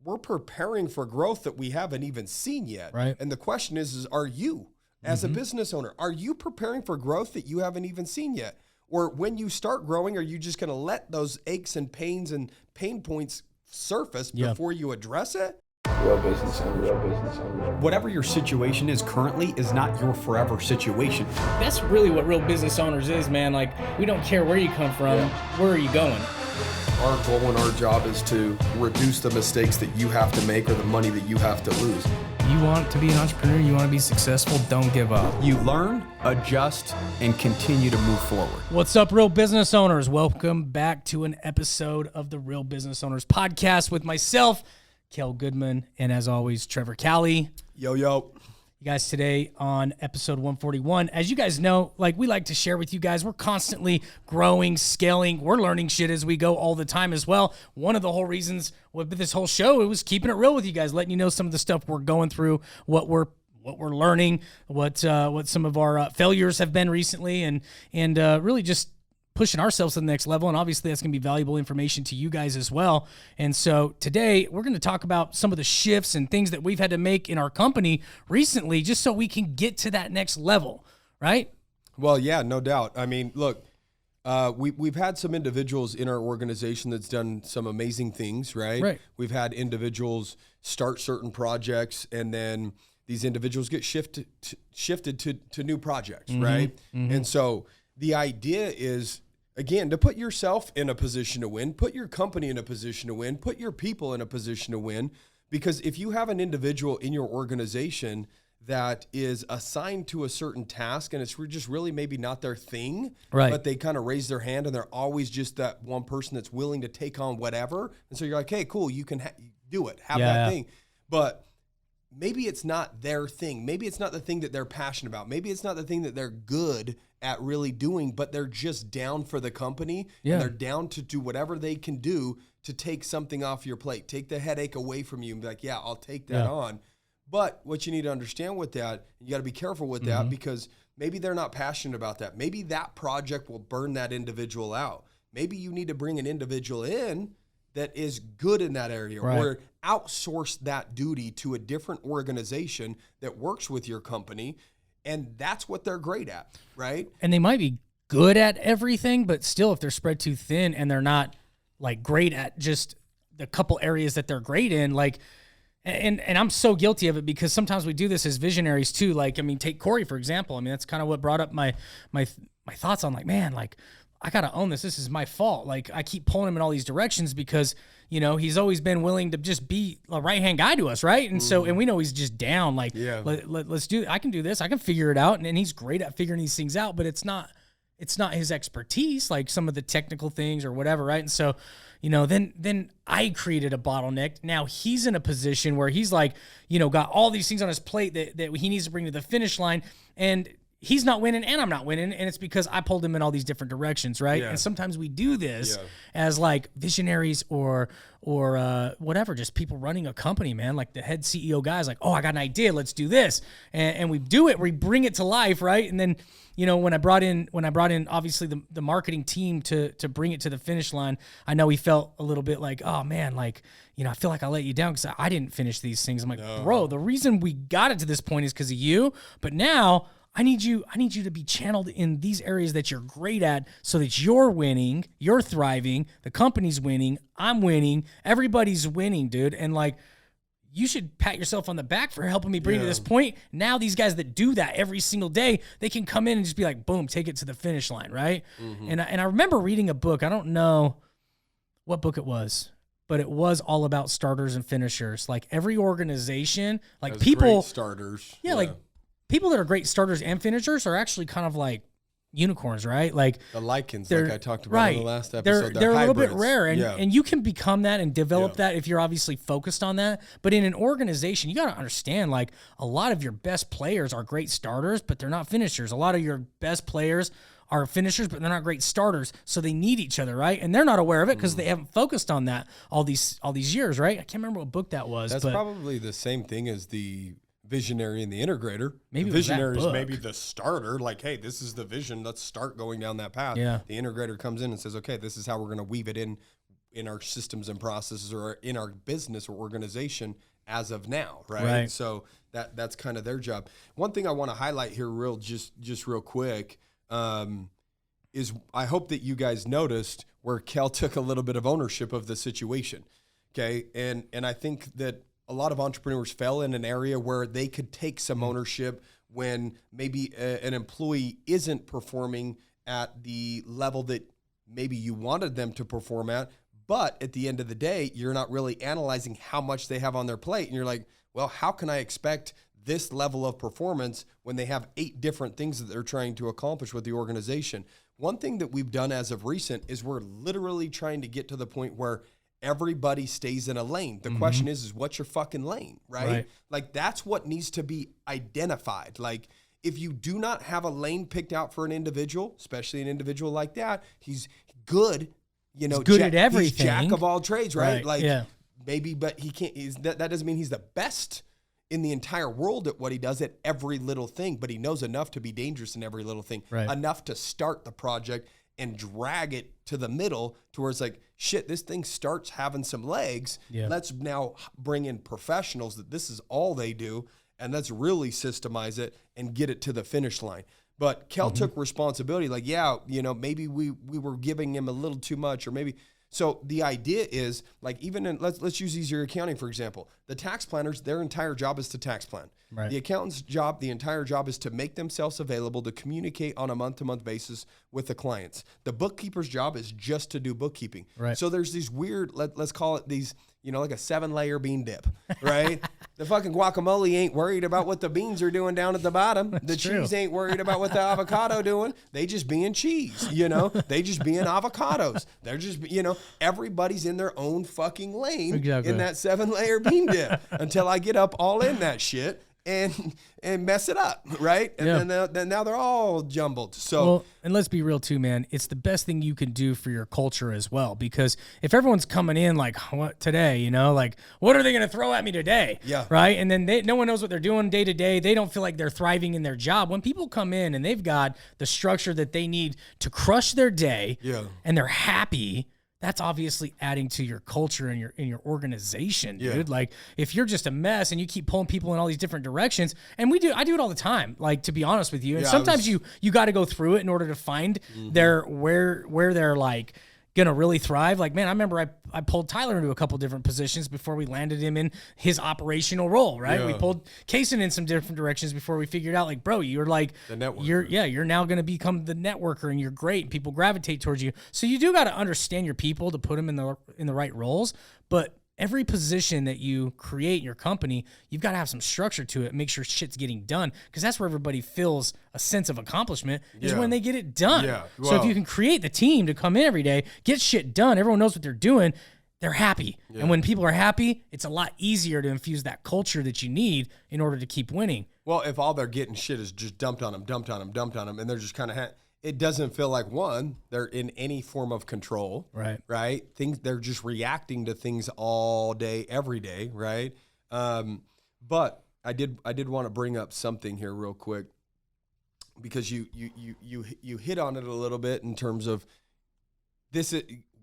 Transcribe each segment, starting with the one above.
we're preparing for growth that we haven't even seen yet. Right. And the question is are you, as a business owner, are you preparing for growth that you haven't even seen yet? Or when you start growing, are you just going to let those aches and pains and pain points surface before you address it? Real business owner, real business owner. Whatever your situation is currently is not your forever situation. That's really what real business owners is, man. Like, we don't care where you come from, where are you going? Our goal and our job is to reduce the mistakes that you have to make or the money that you have to lose. You want to be an entrepreneur, you want to be successful, don't give up. You learn, adjust, and continue to move forward. What's up, real business owners? Welcome back to an episode of the Real Business Owners Podcast with myself, Kel Goodman, and as always, Trevor Cowley. Yo. You guys, today on episode 141, as you guys know, like we like to share with you guys, we're constantly growing, scaling, we're learning shit as we go all the time as well. One of the whole reasons with this whole show, it was keeping it real with you guys, letting you know some of the stuff we're going through, what we're learning, what some of our failures have been recently, and really just pushing ourselves to the next level. And obviously that's going to be valuable information to you guys as well. And so today we're going to talk about some of the shifts and things that we've had to make in our company recently, just so we can get to that next level, right? Well, yeah, no doubt. I mean, look, we've had some individuals in our organization that's done some amazing things, right? Right. We've had individuals start certain projects, and then these individuals get shifted to new projects, right? And so the idea is, again, to put yourself in a position to win, put your company in a position to win, put your people in a position to win. Because if you have an individual in your organization that is assigned to a certain task and it's just really maybe not their thing, right, but they kind of raise their hand and they're always just that one person that's willing to take on whatever. And so you're like, hey, cool, you can do it, have that thing. But maybe it's not their thing. Maybe it's not the thing that they're passionate about. Maybe it's not the thing that they're good at really doing, but they're just down for the company. And they're down to do whatever they can do to take something off your plate, take the headache away from you and be like, yeah, I'll take that on. But what you need to understand with that, you got to be careful with that, because maybe they're not passionate about that. Maybe that project will burn that individual out. Maybe you need to bring an individual in that is good in that area, or outsource that duty to a different organization that works with your company, and that's what they're great at, right? And they might be good at everything, but still, if they're spread too thin and they're not like great at just the couple areas that they're great in, like, and I'm so guilty of it, because sometimes we do this as visionaries too. Like, I mean, take Corey, for example. I mean, that's kind of what brought up my thoughts on, like, man, like, I got to own this. This is my fault. Like, I keep pulling him in all these directions because, you know, he's always been willing to just be a right-hand guy to us, right? And so, and we know he's just down. Like, let's do it. I can do this. I can figure it out. And he's great at figuring these things out, but it's not his expertise, like some of the technical things or whatever, right? And so, you know, then I created a bottleneck. Now he's in a position where he's like, you know, got all these things on his plate that he needs to bring to the finish line, and he's not winning and I'm not winning, and it's because I pulled him in all these different directions, right? And sometimes we do this as like visionaries or whatever, just people running a company, man. Like the head CEO guy's like, oh, I got an idea, let's do this, and we do it, we bring it to life, right? And then, you know, when I brought in obviously the marketing team to bring it to the finish line, I know he felt a little bit like, oh man, like, you know, I feel like I let you down because I didn't finish these things. I'm like, bro, the reason we got it to this point is because of you, but now I need you to be channeled in these areas that you're great at, so that you're winning, you're thriving, the company's winning, I'm winning, everybody's winning, dude. And like, you should pat yourself on the back for helping me bring to this point. Now these guys that do that every single day, they can come in and just be like, boom, take it to the finish line, right? And I remember reading a book. I don't know what book it was, but it was all about starters and finishers. Like every organization, like As people, great starters, like people that are great starters and finishers are actually kind of like unicorns, right? Like the lichens, like I talked about in the last episode. They're a little bit rare, and you can become that and develop that if you're obviously focused on that. But in an organization, you got to understand, like, a lot of your best players are great starters, but they're not finishers. A lot of your best players are finishers, but they're not great starters, so they need each other, right? And they're not aware of it because they haven't focused on that all these years, right? I can't remember what book that was. That's probably the same thing as the visionary and the integrator. Maybe the visionary is maybe the starter, like, hey, this is the vision, let's start going down that path. The integrator comes in and says, okay, this is how we're going to weave it in in our systems and processes or in our business or organization as of now, right? Right. So that's kind of their job. One thing I want to highlight here just real quick is I hope that you guys noticed where Kel took a little bit of ownership of the situation, okay? And I think that a lot of entrepreneurs fell in an area where they could take some ownership when maybe an employee isn't performing at the level that maybe you wanted them to perform at, but at the end of the day, you're not really analyzing how much they have on their plate. And you're like, well, how can I expect this level of performance when they have 8 different things that they're trying to accomplish with the organization? One thing that we've done as of recent is we're literally trying to get to the point where everybody stays in a lane. The question is what's your fucking lane, right? Like that's what needs to be identified. Like if you do not have a lane picked out for an individual, especially an individual like that, he's good, you know, he's good at everything. He's jack of all trades, right? Right, Like yeah. maybe, but he can't, that doesn't mean he's the best in the entire world at what he does at every little thing, but he knows enough to be dangerous in every little thing, Right. enough to start the project and drag it to the middle to where it's like, shit, this thing starts having some legs. Yeah. Let's now bring in professionals that this is all they do, and let's really systemize it and get it to the finish line. But Kel took responsibility, like, yeah, you know, maybe we were giving him a little too much, or maybe. So the idea is, like, even in, let's use easier accounting, for example. The tax planners, their entire job is to tax plan. Right. The accountant's job, the entire job is to make themselves available to communicate on a month-to-month basis with the clients. The bookkeeper's job is just to do bookkeeping. Right. So there's these weird, let's call it these, you know, like a 7-layer bean dip, right? The fucking guacamole ain't worried about what the beans are doing down at the bottom. The true. cheese ain't worried about what the avocado doing. They just being cheese, you know? They just being avocados. They're just, you know, everybody's in their own fucking lane Exactly. in that 7-layer bean dip until I get up all in that shit and mess it up, right? And Yeah. then now they're all jumbled. So Well, and let's be real too, man. It's the best thing you can do for your culture as well, because if everyone's coming in like, what today, you know, like, what are they going to throw at me today? Yeah. Right. And then no one knows what they're doing day to day. They don't feel like they're thriving in their job. When people come in and they've got the structure that they need to crush their day, Yeah. and they're happy, that's obviously adding to your culture and your organization, dude. Yeah. Like if you're just a mess and you keep pulling people in all these different directions, and I do it all the time, like, to be honest with you. And Yeah, sometimes you got to go through it in order to find their where they're like gonna really thrive. Like, man, I remember I pulled Tyler into a couple different positions before we landed him in his operational role, right? Yeah. We pulled Kaysen in some different directions before we figured out, like, bro, you're like The networker. you're now gonna become the networker, and you're great, and people gravitate towards you. So you do got to understand your people to put them in the right roles, but every position that you create in your company, you've got to have some structure to it. Make sure shit's getting done, because that's where everybody feels a sense of accomplishment is Yeah. when they get it done. Yeah. So if Well- you can create the team to come in every day, get shit done, everyone knows what they're doing, they're happy. And when people are happy, it's a lot easier to infuse that culture that you need in order to keep winning. Well, if all they're getting shit is just dumped on them, and they're just kind of, it doesn't feel like, one, they're in any form of control. Right. Right. They're just reacting to things all day, every day. Right. But I did want to bring up something here real quick, because you hit on it a little bit in terms of this.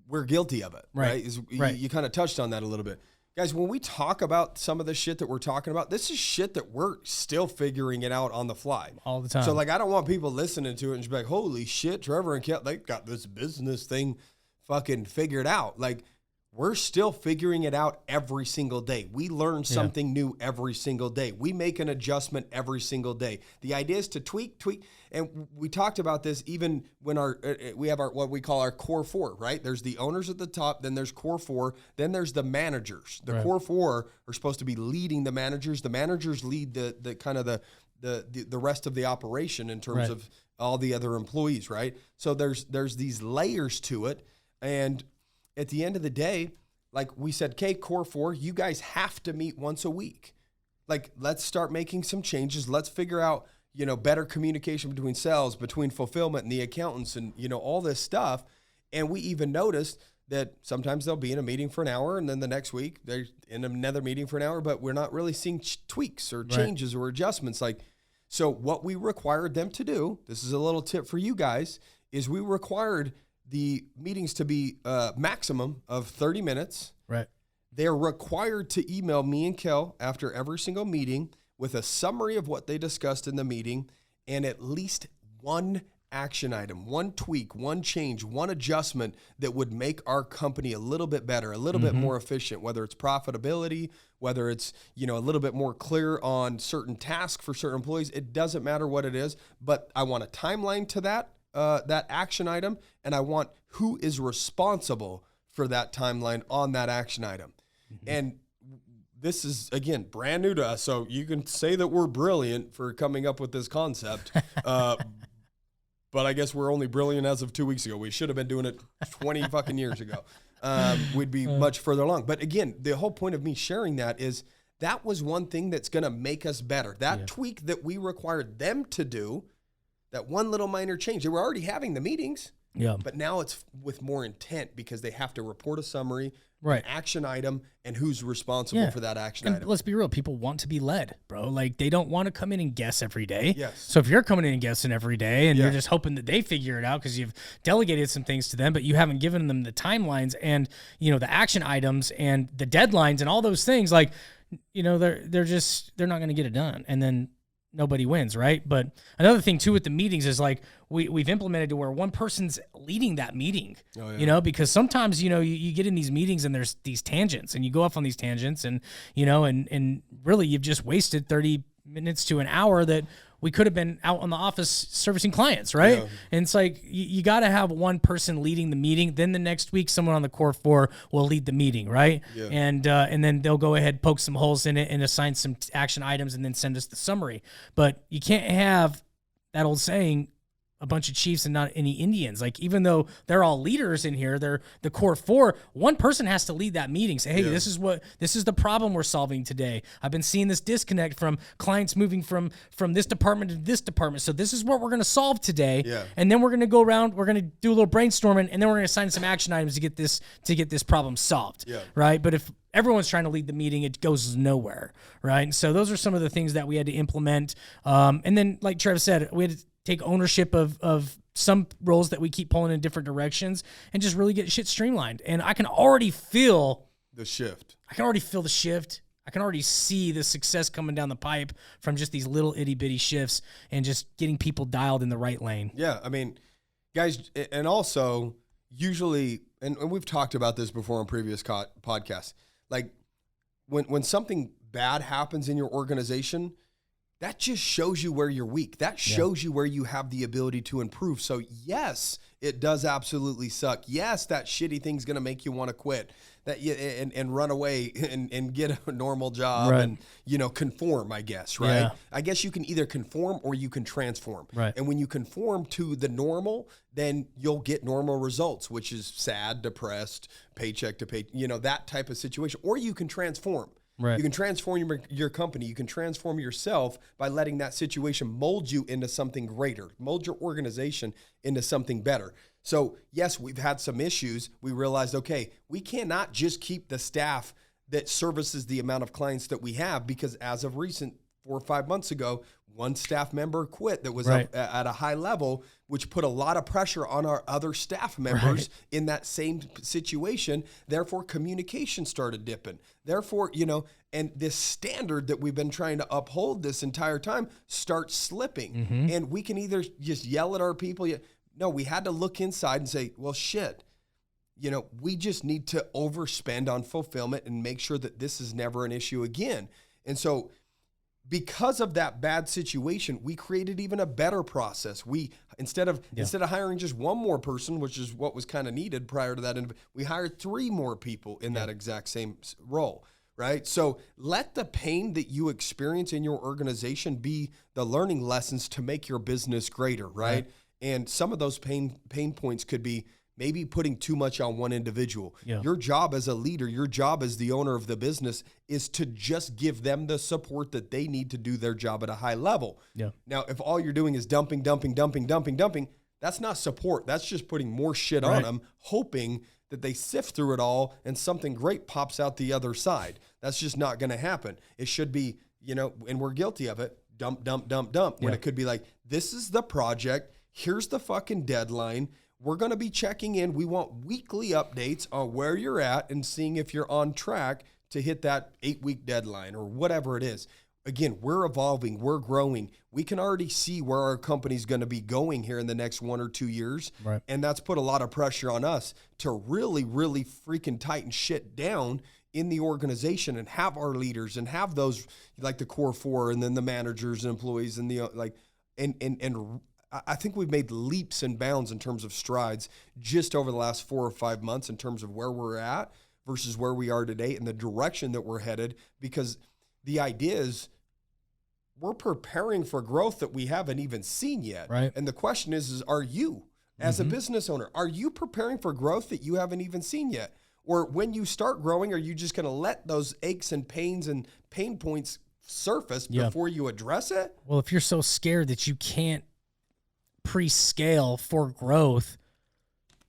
We're guilty of it. Right. Right. You kind of touched on that a little bit. Guys, when we talk about some of the shit that we're talking about, this is shit that we're still figuring it out on the fly. All the time. So, like, I don't want people listening to it and just be like, holy shit, Trevor and Kel, they got this business thing fucking figured out. Like, we're still figuring it out every single day. We learn something new every single day. We make an adjustment every single day. The idea is to tweak. And we talked about this even when we have what we call our core 4, right? There's the owners at the top, then there's core 4, then there's the managers. The core 4 are supposed to be leading the managers. The managers lead the kind of the rest of the operation in terms of all the other employees, right? So there's these layers to it. And at the end of the day, like we said, okay, core 4, you guys have to meet once a week. Like, let's start making some changes. Let's figure out, you know, better communication between sales, between fulfillment and the accountants, and, you know, all this stuff. And we even noticed that sometimes they'll be in a meeting for an hour, and then the next week they're in another meeting for an hour, but we're not really seeing tweaks or changes or adjustments. Like, so what we required them to do, this is a little tip for you guys, is we required the meetings to be maximum of 30 minutes. Right. They're required to email me and Kel after every single meeting with a summary of what they discussed in the meeting and at least one action item, one tweak, one change, one adjustment that would make our company a little bit better, a little bit more efficient, whether it's profitability, whether it's, a little bit more clear on certain tasks for certain employees. It doesn't matter what it is, but I want a timeline to that action item, and I want who is responsible for that timeline on that action item. And this is, again, brand new to us, so you can say that we're brilliant for coming up with this concept. But I guess we're only brilliant as of 2 weeks ago. We should have been doing it 20 fucking years ago. We'd be much further along. But again, the whole point of me sharing that is that was one thing that's going to make us better. That tweak that we required them to do, that one little minor change. They were already having the meetings, but now it's with more intent because they have to report a summary, an action item, and who's responsible for that action item. Let's be real. People want to be led, bro. Like, they don't want to come in and guess every day. Yes. So if you're coming in and guessing every day and you're just hoping that they figure it out because you've delegated some things to them, but you haven't given them the timelines and, the action items and the deadlines and all those things, like, they're not going to get it done. And then nobody wins, right? But another thing too with the meetings is like we've implemented to where one person's leading that meeting, because sometimes, you get in these meetings and there's these tangents and you go off on these tangents and, and really you've just wasted 30 minutes to an hour that we could have been out on the office servicing clients, right? Yeah. And it's like you got to have one person leading the meeting. Then the next week, someone on the core 4 will lead the meeting, right? Yeah. And then they'll go ahead, poke some holes in it, and assign some action items, and then send us the summary. But you can't have that old saying, a bunch of chiefs and not any Indians. Like, even though they're all leaders in here, they're the core 4, one person has to lead that meeting. Say, hey, this is the problem we're solving today. I've been seeing this disconnect from clients moving from this department to this department. So this is what we're going to solve today. Yeah. And then we're going to go around, we're going to do a little brainstorming, and then we're going to assign some action items to get this problem solved. Yeah. Right. But if everyone's trying to lead the meeting, it goes nowhere. Right. And so those are some of the things that we had to implement. And then, like Trev said, we had to take ownership of some roles that we keep pulling in different directions and just really get shit streamlined. And I can already feel the shift. I can already see the success coming down the pipe from just these little itty bitty shifts and just getting people dialed in the right lane. Yeah. I mean, guys, and also usually, and we've talked about this before on previous podcasts, like when something bad happens in your organization, that just shows you where you're weak. That shows you where you have the ability to improve. So yes, it does absolutely suck. Yes, that shitty thing's going to make you want to quit and run away and get a normal job and, conform, I guess, right? Yeah. I guess you can either conform or you can transform. Right. And when you conform to the normal, then you'll get normal results, which is sad, depressed, paycheck to pay, that type of situation. Or you can transform. Right. You can transform your company. You can transform yourself by letting that situation mold you into something greater, mold your organization into something better. So yes, we've had some issues. We realized, okay, we cannot just keep the staff that services the amount of clients that we have, because as of recent 4 or 5 months ago, one staff member quit that was up at a high level, which put a lot of pressure on our other staff members in that same situation. Therefore, communication started dipping. Therefore, and this standard that we've been trying to uphold this entire time starts slipping. Mm-hmm. And we can either just yell at our people. No, we had to look inside and say, well, shit, we just need to overspend on fulfillment and make sure that this is never an issue again. And so, because of that bad situation, we created even a better process. We instead of hiring just one more person, which is what was kind of needed prior to that, we hired 3 more people in that exact same role, right? So let the pain that you experience in your organization be the learning lessons to make your business greater, right? And some of those pain points could be maybe putting too much on one individual. Yeah. Your job as a leader, your job as the owner of the business is to just give them the support that they need to do their job at a high level. Yeah. Now, if all you're doing is dumping, that's not support. That's just putting more shit on them, hoping that they sift through it all and something great pops out the other side. That's just not going to happen. It should be, and we're guilty of it, dump, when it could be like, this is the project, here's the fucking deadline, we're going to be checking in. We want weekly updates on where you're at and seeing if you're on track to hit that 8-week deadline or whatever it is. Again, we're evolving, we're growing. We can already see where our company's going to be going here in the next 1 or 2 years. Right. And that's put a lot of pressure on us to really, really freaking tighten shit down in the organization and have our leaders and have those like the core 4 and then the managers and employees and the like. And I think we've made leaps and bounds in terms of strides just over the last 4 or 5 months in terms of where we're at versus where we are today and the direction that we're headed, because the idea is we're preparing for growth that we haven't even seen yet. Right. And the question is are you, as a business owner, are you preparing for growth that you haven't even seen yet? Or when you start growing, are you just going to let those aches and pains and pain points surface before you address it? Well, if you're so scared that you can't pre-scale for growth,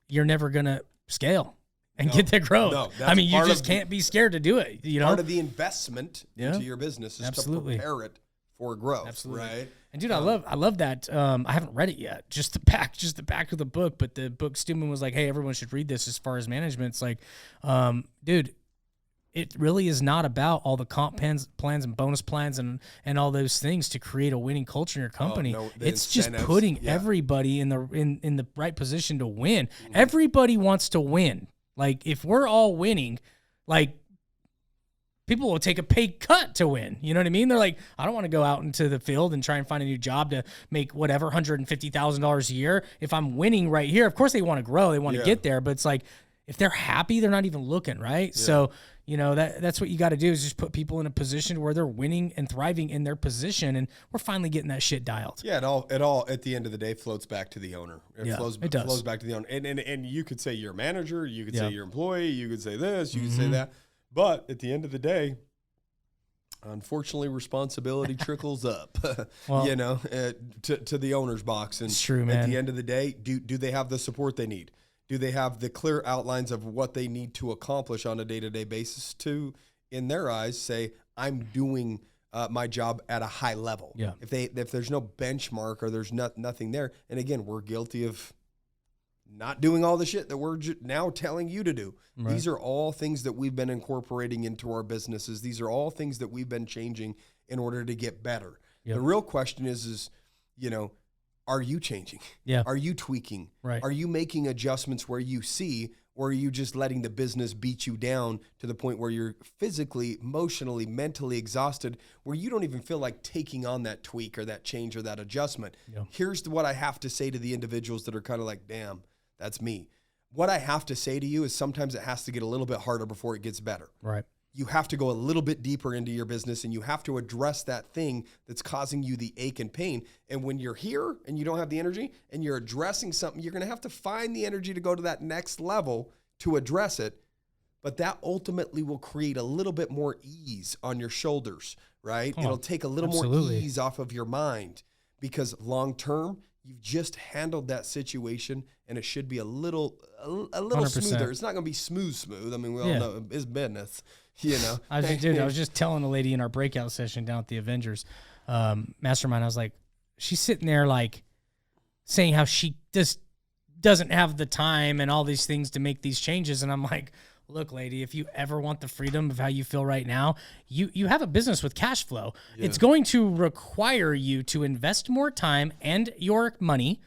you're never going to scale and get the growth. No, I mean, you part just of can't be scared to do it. You know, part of the investment into your business is Absolutely. to prepare it for growth. Absolutely. Right? And dude, I love that. I haven't read it yet. Just the back of the book. But the book Stewman was like, hey, everyone should read this as far as management. It's like, dude, it really is not about all the comp plans and bonus plans and all those things to create a winning culture in your company. It's just putting everybody in the right position to win. Mm-hmm. Everybody wants to win. Like if we're all winning, like people will take a pay cut to win. You know what I mean? They're like, I don't want to go out into the field and try and find a new job to make whatever $150,000 a year. If I'm winning right here, of course they want to grow, they want to get there, but it's like if they're happy, they're not even looking, right? Yeah. So, you know, that's what you got to do is just put people in a position where they're winning and thriving in their position, and we're finally getting that shit dialed. Yeah, it all at the end of the day floats back to the owner. It flows back to the owner. And you could say you're a manager, you could say you're an employee, you could say this, you could say that. But at the end of the day, unfortunately, responsibility trickles up, well, you know, to the owner's box. And it's true, man. At the end of the day, do they have the support they need? Do they have the clear outlines of what they need to accomplish on a day-to-day basis to, in their eyes, say, I'm doing my job at a high level? Yeah. If there's no benchmark or there's nothing there, and again, we're guilty of not doing all the shit that we're now telling you to do. Right. These are all things that we've been incorporating into our businesses. These are all things that we've been changing in order to get better. Yep. The real question is, you know, are you changing? Yeah. Are you tweaking? Right. Are you making adjustments where you see, or are you just letting the business beat you down to the point where you're physically, emotionally, mentally exhausted, where you don't even feel like taking on that tweak or that change or that adjustment? Yeah. Here's what I have to say to the individuals that are kind of like, damn, that's me. What I have to say to you is sometimes it has to get a little bit harder before it gets better. Right. You have to go a little bit deeper into your business, and you have to address that thing that's causing you the ache and pain. And when you're here and you don't have the energy and you're addressing something, you're going to have to find the energy to go to that next level to address it. But that ultimately will create a little bit more ease on your shoulders, right? It'll take a little more ease off of your mind, because long term, you've just handled that situation, and it should be a little 100%. Smoother. It's not going to be smooth. I mean, we all know it's business. You know, I was just telling a lady in our breakout session down at the Avengers Mastermind. I was like, she's sitting there like saying how she just doesn't have the time and all these things to make these changes, and I'm like, look, lady, if you ever want the freedom of how you feel right now, you have a business with cash flow. Yeah. It's going to require you to invest more time and your money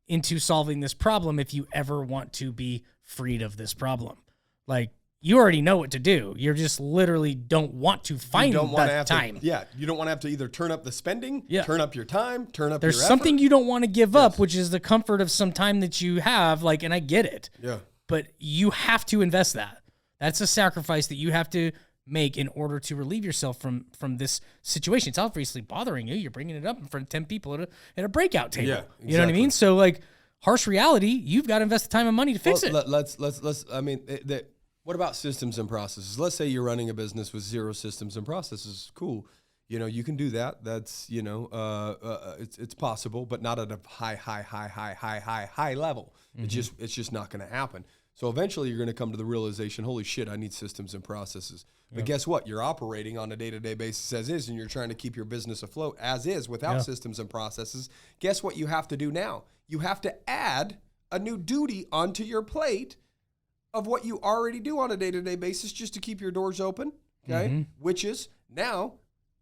into solving this problem if you ever want to be freed of this problem. Like, you already know what to do. You just literally don't want to find that time. You don't want to have to either turn up the spending, turn up your time, turn up There's your something effort. You don't want to give up, which is the comfort of some time that you have, like, and I get it. Yeah. But you have to invest that. That's a sacrifice that you have to make in order to relieve yourself from this situation. It's obviously bothering you. You're bringing it up in front of 10 people at a breakout table. Yeah, exactly. You know what I mean? So, like, harsh reality, you've got to invest the time and money to fix it. Let's I mean, what about systems and processes? Let's say you're running a business with 0 systems and processes. Cool. You know, you can do that. That's, you know, it's possible, but not at a high level. Mm-hmm. It's just not going to happen. So eventually you're going to come to the realization, holy shit, I need systems and processes. But guess what? You're operating on a day-to-day basis as is, and you're trying to keep your business afloat as is without systems and processes. Guess what you have to do now? You have to add a new duty onto your plate of what you already do on a day-to-day basis just to keep your doors open, okay? Which is now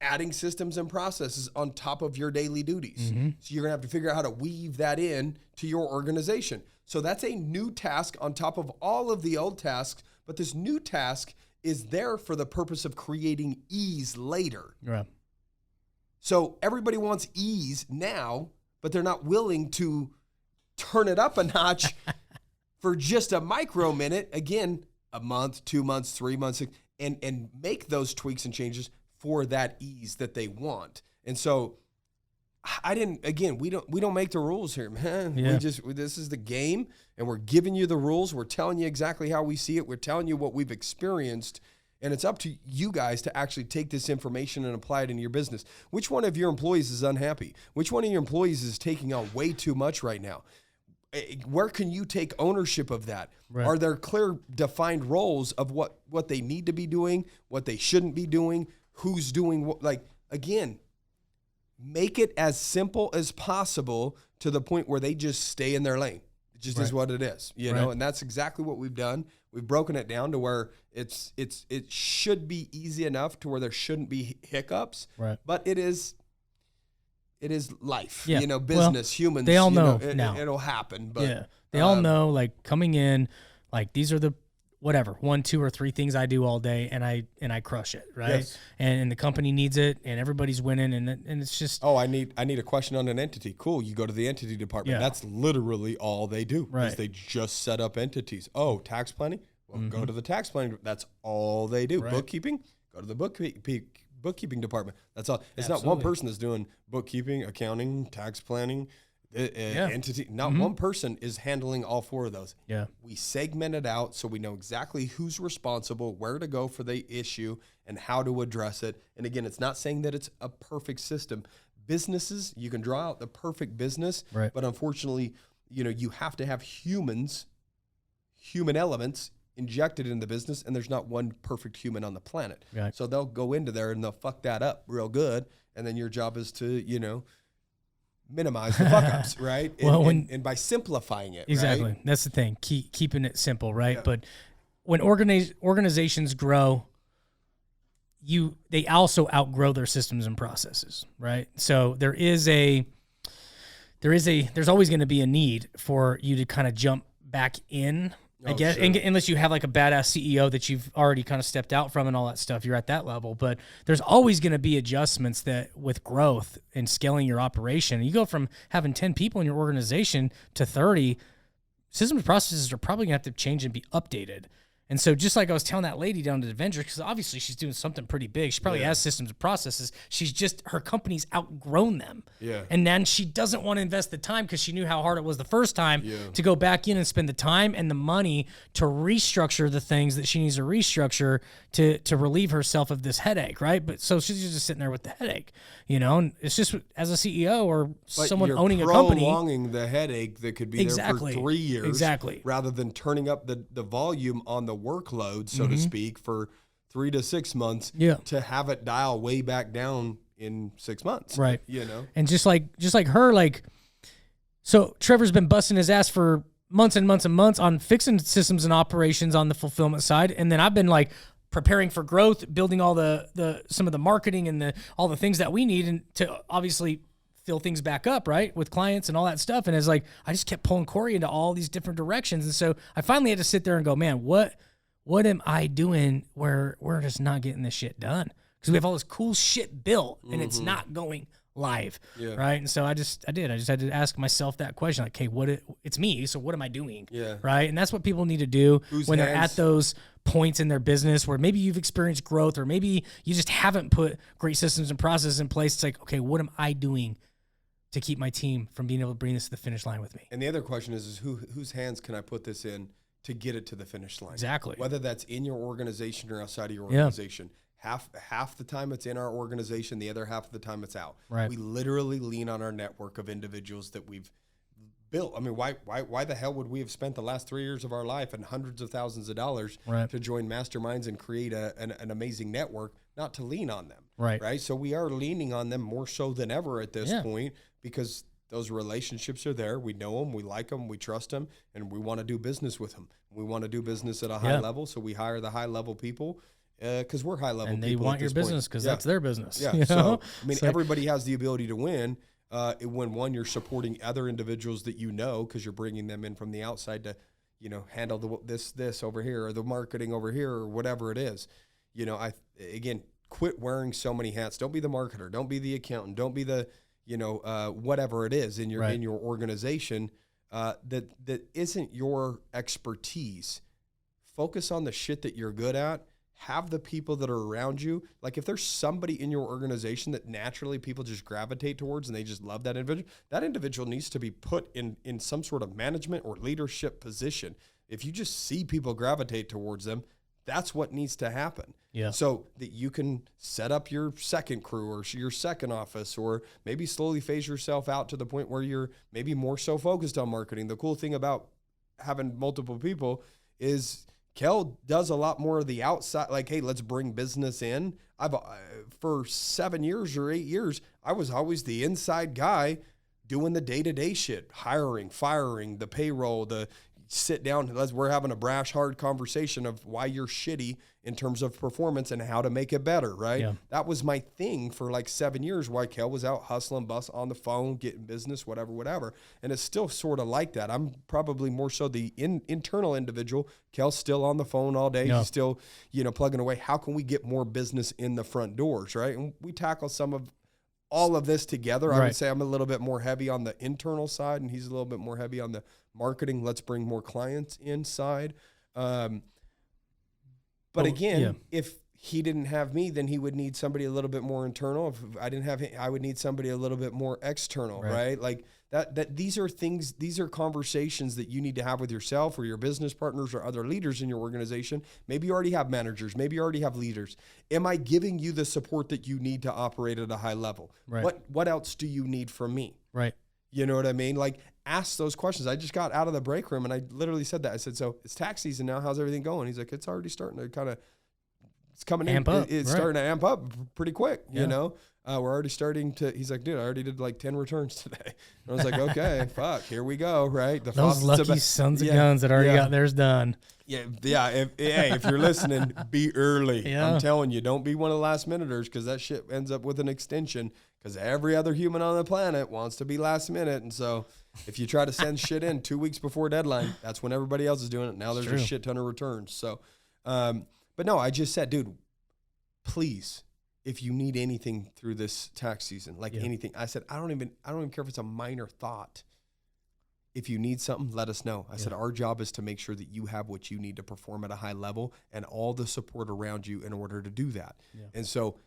adding systems and processes on top of your daily duties. So you're going to have to figure out how to weave that in to your organization. So that's a new task on top of all of the old tasks, but this new task is there for the purpose of creating ease later. Right. So everybody wants ease now, but they're not willing to turn it up a notch for just a micro minute, again, a month, 2 months, 3 months, and make those tweaks and changes for that ease that they want. And so we don't make the rules here, man. Yeah. This is the game, and we're giving you the rules. We're telling you exactly how we see it. We're telling you what we've experienced, and it's up to you guys to actually take this information and apply it in your business. Which one of your employees is unhappy? Which one of your employees is taking on way too much right now? Where can you take ownership of that? Right. Are there clear defined roles of what they need to be doing, what they shouldn't be doing, who's doing what? Like, again, make it as simple as possible to the point where they just stay in their lane. It just is what it is, you know, and that's exactly what we've done. We've broken it down to where it should be easy enough to where there shouldn't be hiccups, but it is life, you know, business, humans. They all know, now. It'll happen, but they all know, like, coming in, like, these are the whatever 1, 2, or 3 things I do all day, and I crush it, right? Yes. And the company needs it, and everybody's winning, and it's just I need a question on an entity. Cool, you go to the entity department. That's literally all they do. Right. Is they just set up entities. Oh, tax planning. Well, go to the tax planning. That's all they do. Right. Bookkeeping. Go to the bookkeeping department. That's all. It's not one person that's doing bookkeeping, accounting, tax planning, entity. Not one person is handling all 4 of those. Yeah. We segment it out so we know exactly who's responsible, where to go for the issue, and how to address it. And again, it's not saying that it's a perfect system. Businesses, you can draw out the perfect business, but unfortunately, you know, you have to have human elements injected in the business, and there's not one perfect human on the planet. Right. So they'll go into there and they'll fuck that up real good, and then your job is to, you know, minimize the fuck ups, right? And by simplifying it, exactly. Right? That's the thing. Keeping it simple, right? Yeah. But when organizations grow, they also outgrow their systems and processes, right? So there's always going to be a need for you to kind of jump back in. I guess, sure. Unless you have like a badass CEO that you've already kind of stepped out from and all that stuff, you're at that level. But there's always going to be adjustments that with growth and scaling your operation. You go from having 10 people in your organization to 30, systems and processes are probably going to have to change and be updated. And so just like I was telling that lady down at Avenger, because obviously she's doing something pretty big. She probably has systems and processes. Her company's outgrown them. Yeah. And then she doesn't want to invest the time because she knew how hard it was the first time to go back in and spend the time and the money to restructure the things that she needs to restructure to relieve herself of this headache, right? But so she's just sitting there with the headache, you know, and it's just as a CEO or someone owning a company. Prolonging the headache that could be there for 3 years. Exactly. Rather than turning up the volume on the workload, so to speak, for 3 to 6 months to have it dial way back down in 6 months. Right. You know? And just like her, like, so Trevor's been busting his ass for months and months and months on fixing systems and operations on the fulfillment side. And then I've been like preparing for growth, building all some of the marketing and all the things that we need and to obviously fill things back up, right, with clients and all that stuff. And it's like, I just kept pulling Corey into all these different directions. And so I finally had to sit there and go, man, what am I doing where we're just not getting this shit done? Because we have all this cool shit built and it's not going live, right? And so I just had to ask myself that question, like, hey, it's me, so what am I doing? Right? And that's what people need to do when they're at those points in their business where maybe you've experienced growth or maybe you just haven't put great systems and processes in place. It's like, okay, what am I doing to keep my team from being able to bring this to the finish line with me? And the other question is whose hands can I put this in to get it to the finish line? Exactly. Whether that's in your organization or outside of your organization. Half the time it's in our organization, the other half of the time it's out. Right. We literally lean on our network of individuals that we've built. I mean, why the hell would we have spent the last 3 years of our life and hundreds of thousands of dollars to join masterminds and create an amazing network, not to lean on them? Right. So we are leaning on them more so than ever at this point because those relationships are there. We know them, we like them, we trust them, and we want to do business with them. We want to do business at a high level, so we hire the high level people because we're high level people. And they want your business because that's their business. Yeah. So I mean, everybody has the ability to win. When one, you're supporting other individuals that you know because you're bringing them in from the outside to, you know, handle this over here or the marketing over here or whatever it is. You know, again, quit wearing so many hats. Don't be the marketer. Don't be the accountant. Don't be the, you know, whatever it is in your in your organization that isn't your expertise. Focus on the shit that you're good at. Have the people that are around you. Like if there's somebody in your organization that naturally people just gravitate towards and they just love that individual needs to be put in some sort of management or leadership position. If you just see people gravitate towards them, that's what needs to happen. Yeah. So that you can set up your second crew or your second office, or maybe slowly phase yourself out to the point where you're maybe more so focused on marketing. The cool thing about having multiple people is Kel does a lot more of the outside, like, hey, let's bring business in. For 7 years or 8 years, I was always the inside guy doing the day-to-day shit, hiring, firing, the payroll, the sit down, we're having a brash, hard conversation of why you're shitty in terms of performance and how to make it better, right? Yeah. That was my thing for like 7 years, while Kel was out hustling, on the phone, getting business, whatever. And it's still sort of like that. I'm probably more so the internal individual. Kel's still on the phone all day. Yeah. He's still, you know, plugging away. How can we get more business in the front doors, right? And we tackle some of all of this together. I would say I'm a little bit more heavy on the internal side, and he's a little bit more heavy on the marketing. Let's bring more clients inside. But again, if he didn't have me, then he would need somebody a little bit more internal. If I didn't have him, I would need somebody a little bit more external, right? Like that these are things, these are conversations that you need to have with yourself or your business partners or other leaders in your organization. Maybe you already have managers. Maybe you already have leaders. Am I giving you the support that you need to operate at a high level? Right. What else do you need from me? Right. You know what I mean? Like, ask those questions. I just got out of the break room and I literally said that. I said, so it's tax season now. How's everything going? He's like, it's already starting to kind of, it's coming in. It's starting to amp up pretty quick, you know? We're already starting to, he's like, dude, I already did like 10 returns today. And I was like, okay, fuck, here we go, right? Those lucky sons of guns that already got theirs done. Yeah. If you're listening, be early. Yeah. I'm telling you, don't be one of the last minuters, because that shit ends up with an extension, because every other human on the planet wants to be last minute. And so if you try to send shit in 2 weeks before deadline, that's when everybody else is doing it. Now there's a shit ton of returns. So, but no, I just said, dude, please, if you need anything through this tax season, like anything, I said, I don't even care if it's a minor thought. If you need something, let us know. I said, our job is to make sure that you have what you need to perform at a high level and all the support around you in order to do that. Yeah. And so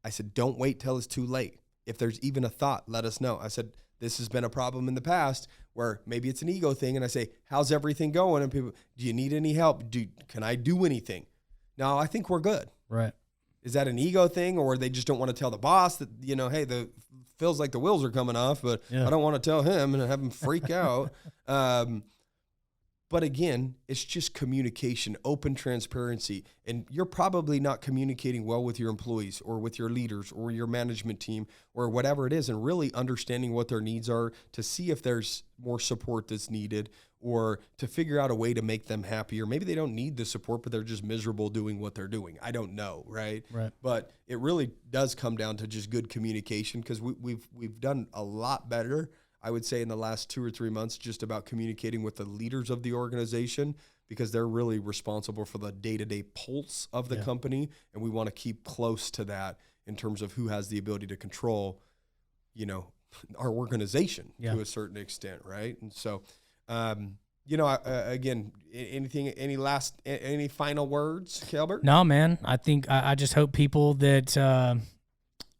I said, don't wait till it's too late. If there's even a thought, let us know. I said, this has been a problem in the past where maybe it's an ego thing. And I say, how's everything going? And people, do you need any help? Can I do anything? No, I think we're good. Right. Is that an ego thing, or they just don't want to tell the boss that, you know, hey, feels like the wheels are coming off, but I don't want to tell him and have him freak out. But again, it's just communication, open transparency. And you're probably not communicating well with your employees or with your leaders or your management team or whatever it is, and really understanding what their needs are to see if there's more support that's needed, or to figure out a way to make them happier. Maybe they don't need the support, but they're just miserable doing what they're doing. I don't know, right? But it really does come down to just good communication, because we've done a lot better, I would say, in the last 2 or 3 months, just about communicating with the leaders of the organization, because they're really responsible for the day-to-day pulse of the company, and we want to keep close to that in terms of who has the ability to control, you know, our organization to a certain extent, right? And so, you know, again, any final words, Kelbert? No, man. I think I just hope people that,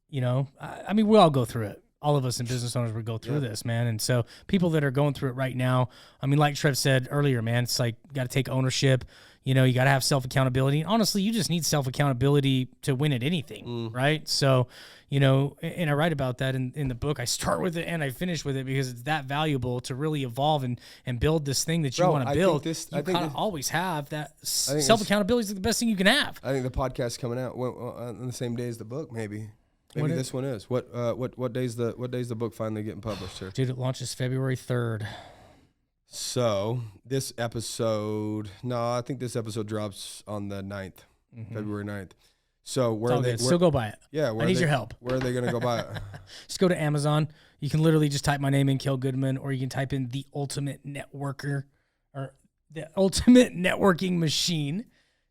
you know, I mean, we all go through it. All of us in business owners would go through this, man. And so people that are going through it right now, I mean, like Trev said earlier, man, it's like you got to take ownership. You know, you got to have self-accountability. And honestly, you just need self-accountability to win at anything, right? So, you know, and I write about that in the book. I start with it and I finish with it because it's that valuable to really evolve and build this thing that you want to build. You kind of always have that. Self-accountability is the best thing you can have. I think the podcast coming out on the same day as the book, maybe. Maybe this one is. What day's the book finally getting published here? Dude, it launches February 3rd. So this episode, I think this episode drops on the 9th, February 9th. So Still go buy it. Yeah, I need your help. Where are they going to go buy it? Just go to Amazon. You can literally just type my name in, Kel Goodman, or you can type in The Ultimate Networker or The Ultimate Networking Machine,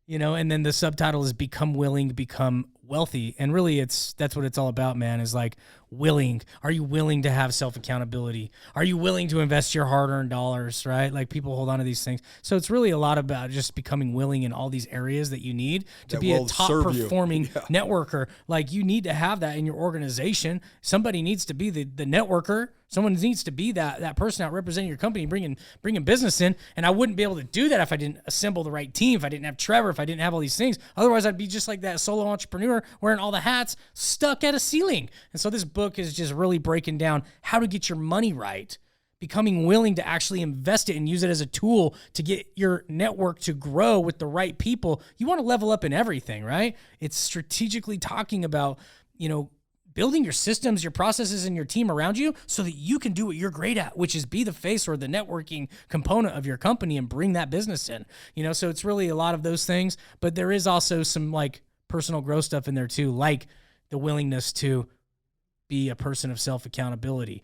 and then the subtitle is Become Willing, Become Wealthy. And really that's what it's all about, man, is like willing. Are you willing to have self-accountability? Are you willing to invest your hard-earned dollars, right? Like people hold on to these things. So it's really a lot about just becoming willing in all these areas that you need to be a top-performing networker. Like you need to have that in your organization. Somebody needs to be the networker. Someone needs to be that person out representing your company, bringing business in. And I wouldn't be able to do that if I didn't assemble the right team, if I didn't have Trevor, if I didn't have all these things. Otherwise, I'd be just like that solo entrepreneur wearing all the hats, stuck at a ceiling. And so this book is just really breaking down how to get your money right, becoming willing to actually invest it and use it as a tool to get your network to grow with the right people. You want to level up in everything, right? It's strategically talking about, building your systems, your processes, and your team around you so that you can do what you're great at, which is be the face or the networking component of your company and bring that business in. So it's really a lot of those things, but there is also some like personal growth stuff in there too, like the willingness to be a person of self-accountability.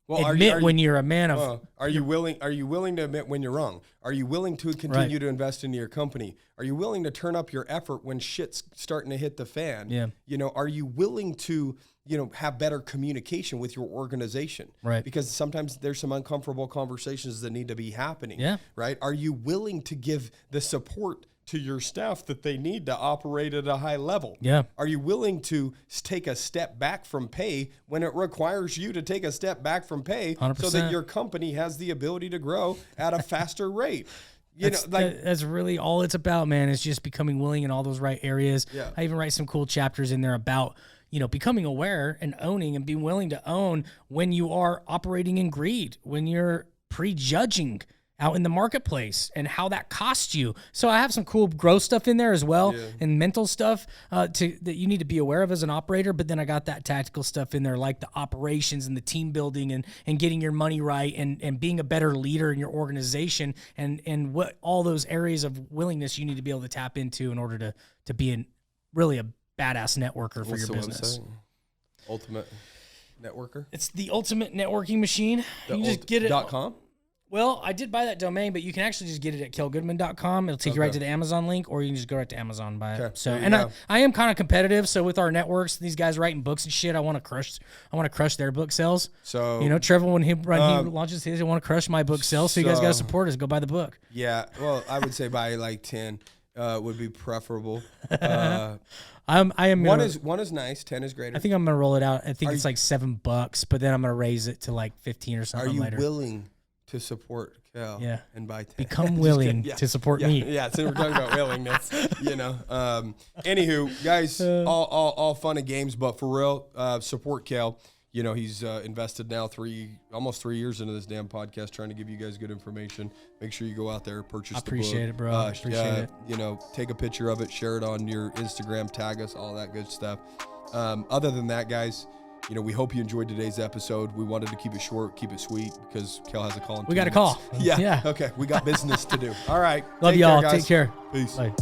Well, admit when you're a man of. Are you willing to admit when you're wrong? Are you willing to continue to invest into your company? Are you willing to turn up your effort when shit's starting to hit the fan? Yeah. Are you willing to have better communication with your organization? Right. Because sometimes there's some uncomfortable conversations that need to be happening. Yeah. Right. Are you willing to give the support to your staff that they need to operate at a high level? Yeah. Are you willing to take a step back from pay when it requires you to take a step back from pay 100%. so that your company has the ability to grow at a faster rate? That's really all it's about, man, is just becoming willing in all those right areas. Yeah. I even write some cool chapters in there about, becoming aware and owning and being willing to own when you are operating in greed, when you're prejudging out in the marketplace and how that costs you. So I have some cool growth stuff in there as well, and mental stuff that you need to be aware of as an operator. But then I got that tactical stuff in there, like the operations and the team building and getting your money right and being a better leader in your organization and what all those areas of willingness you need to be able to tap into in order to be really a badass networker for your business. Ultimate Networker? It's the Ultimate Networking Machine. You can just get it. .com? Well, I did buy that domain, but you can actually just get it at kelgoodman.com. It'll take you right to the Amazon link, or you can just go right to Amazon and buy it. Okay. So, and I am kind of competitive. So with our networks, these guys writing books and shit, I want to crush their book sales. So Trevor, when he launches his, I want to crush my book sales. So you guys got to support us. Go buy the book. Yeah. Well, I would say buy like 10 would be preferable. I am. One is nice. 10 is greater. I think I'm gonna roll it out. I think it's like $7, but then I'm gonna raise it to like 15 or something. Are you later. willing to support Kel? Yeah. And buy 10? Become willing to support me. Yeah. So we're talking about willingness. Anywho, guys, all fun and games, but for real, support Kel. He's invested now almost 3 years into this damn podcast, trying to give you guys good information. Make sure you go out there, purchase the book. Appreciate it, bro. Appreciate it. Take a picture of it, share it on your Instagram, tag us, all that good stuff. Other than that, guys, we hope you enjoyed today's episode. We wanted to keep it short, keep it sweet, because Kel has a call. We got a call. Yeah. Okay. We got business to do. All right. Love y'all. Take care. Peace. Bye.